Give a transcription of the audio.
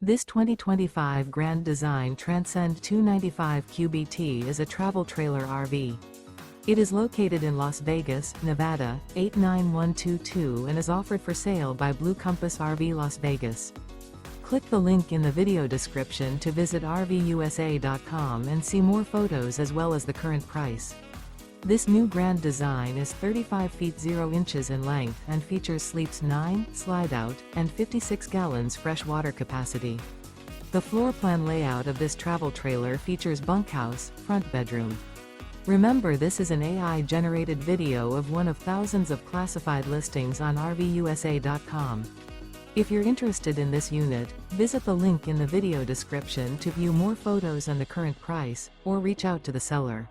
This 2025 Grand Design Transcend 295 QBT is a travel trailer RV. It is located in Las Vegas, Nevada, 89122 and is offered for sale by Blue Compass RV Las Vegas. Click the link in the video description to visit RVUSA.com and see more photos as well as the current price. This new Grand Design is 35 feet 0 inches in length and features sleeps 9, Slideout, and 56 gallons fresh water capacity. The floor plan layout of this travel trailer features bunkhouse, front bedroom. Remember, this is an AI-generated video of one of thousands of classified listings on RVUSA.com. If you're interested in this unit, visit the link in the video description to view more photos and the current price, or reach out to the seller.